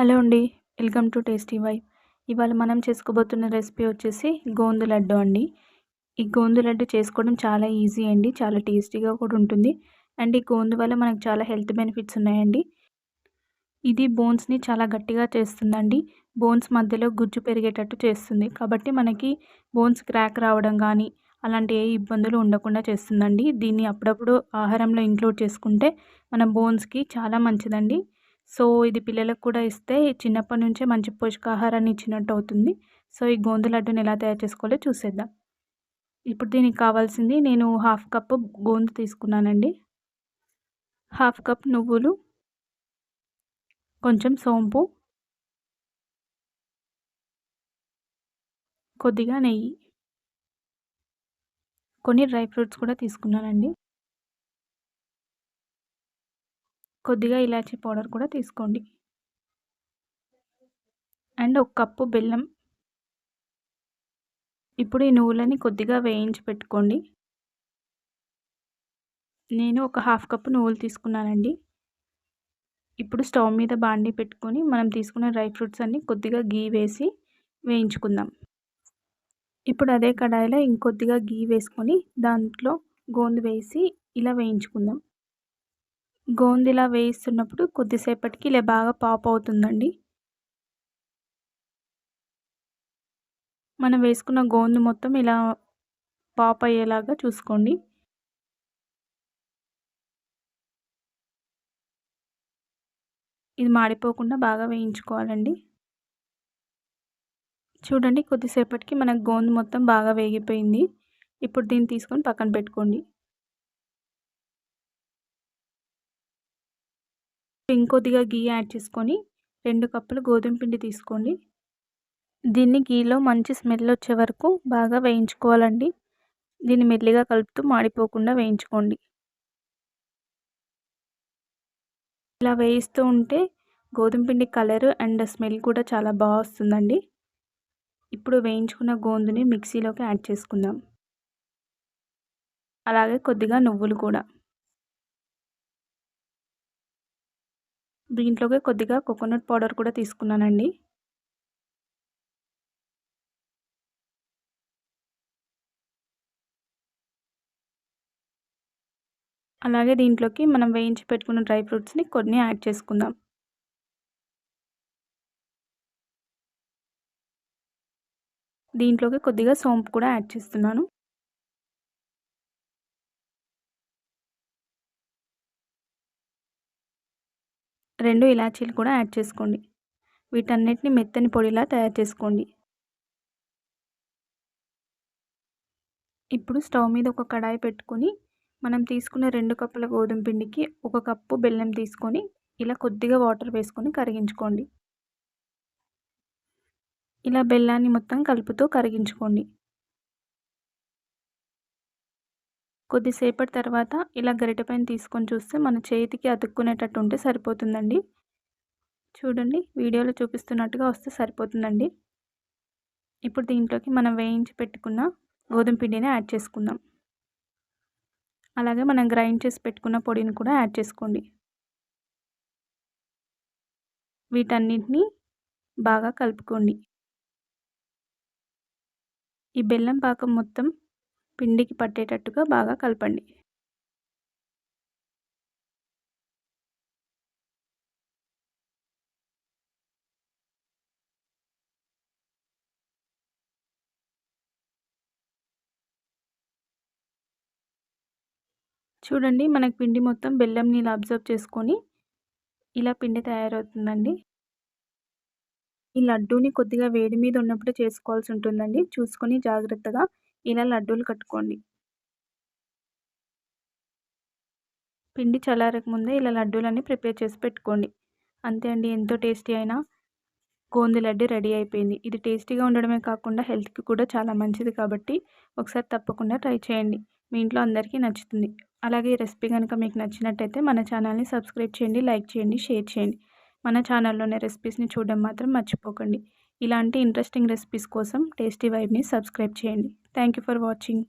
Hello అండి. Welcome to tasty vibe. ఇవాళ మనం చేసుకోబోతున్న రెసిపీ వచ్చేసి గోందు లడ్డు అండి. ఈ గోందు లడ్డు చేసుకోవడం చాలా ఈజీ అండి. చాలా టేస్టీగా కూడా ఉంటుంది. అండ్ ఈ గోందు వల్ల మనకు చాలా హెల్త్ బెనిఫిట్స్ ఉన్నాయండి. ఇది బోన్స్‌ని చాలా గట్టిగా చేస్తుందండి. బోన్స్ మధ్యలో గుజ్జు పెరిగేటట్టు చేస్తుంది. కాబట్టి మనకి బోన్స్ క్రాక్ రావడం గానీ, అలాంటి ఏ ఇబ్బందులు ఉండకుండా చేస్తుందండి. దీన్ని అప్పుడప్పుడు ఆహారంలో ఇంక్లూడ్ చేసుకుంటే మన బోన్స్‌కి చాలా మంచిదండి. సో, ఇది పిల్లలకు కూడా ఇస్తే చిన్నప్పటి నుంచే మంచి పోషకాహారాన్ని ఇచ్చినట్టు అవుతుంది. సో, ఈ గోందు లడ్డుని ఎలా తయారు చేసుకోవాలో చూసేద్దాం. ఇప్పుడు దీనికి కావాల్సింది నేను హాఫ్ కప్పు గోందు తీసుకున్నానండి. హాఫ్ కప్ నువ్వులు, కొంచెం సోంపు, కొద్దిగా నెయ్యి, కొన్ని డ్రై ఫ్రూట్స్ కూడా తీసుకున్నానండి. కొద్దిగా ఇలాచీ పౌడర్ కూడా తీసుకోండి. అండ్ ఒక కప్పు బెల్లం. ఇప్పుడు ఈ నువ్వులని కొద్దిగా వేయించి పెట్టుకోండి. నేను ఒక హాఫ్ కప్పు నువ్వులు తీసుకున్నానండి. ఇప్పుడు స్టవ్ మీద బాండీ పెట్టుకొని మనం తీసుకున్న డ్రై ఫ్రూట్స్ అన్నీ కొద్దిగా గీ వేసి వేయించుకుందాం. ఇప్పుడు అదే కడాయిలో ఇంకొద్దిగా గీ వేసుకొని దాంట్లో గోందు వేసి ఇలా వేయించుకుందాం. గోందు ఇలా వేయిస్తున్నప్పుడు కొద్దిసేపటికి ఇలా బాగా పాప్ అవుతుందండి. మనం వేసుకున్న గోందు మొత్తం ఇలా పాప్ అయ్యేలాగా చూసుకోండి. ఇది మాడిపోకుండా బాగా వేయించుకోవాలండి. చూడండి, కొద్దిసేపటికి మనకు గోందు మొత్తం బాగా వేగిపోయింది. ఇప్పుడు దీన్ని తీసుకొని పక్కన పెట్టుకోండి. ఇంకొద్దిగా గీ యాడ్ చేసుకొని 2 కప్పులు గోధుమ పిండి తీసుకోండి. దీన్ని గీలో మంచి స్మెల్ వచ్చే వరకు బాగా వేయించుకోవాలండి. దీన్ని మెల్లిగా కలుపుతూ మాడిపోకుండా వేయించుకోండి. ఇలా వేయిస్తూ ఉంటే గోధుమ పిండి కలర్ అండ్ స్మెల్ కూడా చాలా బాగా వస్తుందండి. ఇప్పుడు వేయించుకున్న గోందుని మిక్సీలోకి యాడ్ చేసుకుందాం. అలాగే కొద్దిగా నువ్వులు కూడా. దీంట్లోకి కొద్దిగా కోకోనట్ పౌడర్ కూడా తీసుకున్నానండి. అలాగే దీంట్లోకి మనం వేయించి పెట్టుకున్న డ్రై ఫ్రూట్స్‌ని కొన్ని యాడ్ చేసుకుందాం. దీంట్లోకి కొద్దిగా సోంపు కూడా యాడ్ చేస్తున్నాను. రెండు ఇలాచీలు కూడా యాడ్ చేసుకోండి. వీటన్నిటిని మెత్తని పొడిలా తయారు చేసుకోండి. ఇప్పుడు స్టవ్ మీద ఒక కడాయి పెట్టుకొని మనం తీసుకున్న 2 కప్పుల గోధుమ పిండికి 1 కప్పు బెల్లం తీసుకొని ఇలా కొద్దిగా వాటర్ వేసుకొని కరిగించుకోండి. ఇలా బెల్లాన్ని మొత్తం కలుపుతూ కరిగించుకోండి. కొద్దిసేపటి తర్వాత ఇలా గరిటె పైన తీసుకొని చూస్తే మన చేతికి అతుక్కునేటట్టు ఉంటే సరిపోతుందండి. చూడండి, వీడియోలో చూపిస్తున్నట్టుగా వస్తే సరిపోతుందండి. ఇప్పుడు దీంట్లోకి మనం వేయించి పెట్టుకున్న గోధుమ పిండిని యాడ్ చేసుకుందాం. అలాగే మనం గ్రైండ్ చేసి పెట్టుకున్న పొడిని కూడా యాడ్ చేసుకోండి. వీటన్నిటిని బాగా కలుపుకోండి. ఈ బెల్లం పాకం మొత్తం పిండికి పట్టేటట్టుగా బాగా కలపండి. చూడండి, మనకి పిండి మొత్తం బెల్లం నీళ్ళు అబ్జర్వ్ చేసుకొని ఇలా పిండి తయారవుతుందండి. ఈ లడ్డూని కొద్దిగా వేడి మీద ఉన్నప్పుడే చేసుకోవాల్సి ఉంటుందండి. చూసుకొని జాగ్రత్తగా ఇలా లడ్డూలు కట్టుకోండి. పిండి చల్లారక ముందే ఇలా లడ్డూలన్నీ ప్రిపేర్ చేసి పెట్టుకోండి. అంతే అండి, ఎంతో టేస్టీ అయిన గోందు లడ్డు రెడీ అయిపోయింది. ఇది టేస్టీగా ఉండడమే కాకుండా హెల్త్‌కి కూడా చాలా మంచిది కాబట్టి ఒకసారి తప్పకుండా ట్రై చేయండి. మీ ఇంట్లో అందరికీ నచ్చుతుంది. అలాగే ఈ రెసిపీ గనుక మీకు నచ్చినట్టయితే మన ఛానల్‌ని సబ్స్క్రైబ్ చేయండి, లైక్ చేయండి, షేర్ చేయండి. మన ఛానల్‌లోని రెసిపీస్‌ని చూడడం మాత్రం మర్చిపోకండి. ఇలాంటి ఇంట్రెస్టింగ్ రెసిపీస్ కోసం టేస్టీ వైబ్‌ని సబ్స్క్రైబ్ చేయండి. Thank you for watching.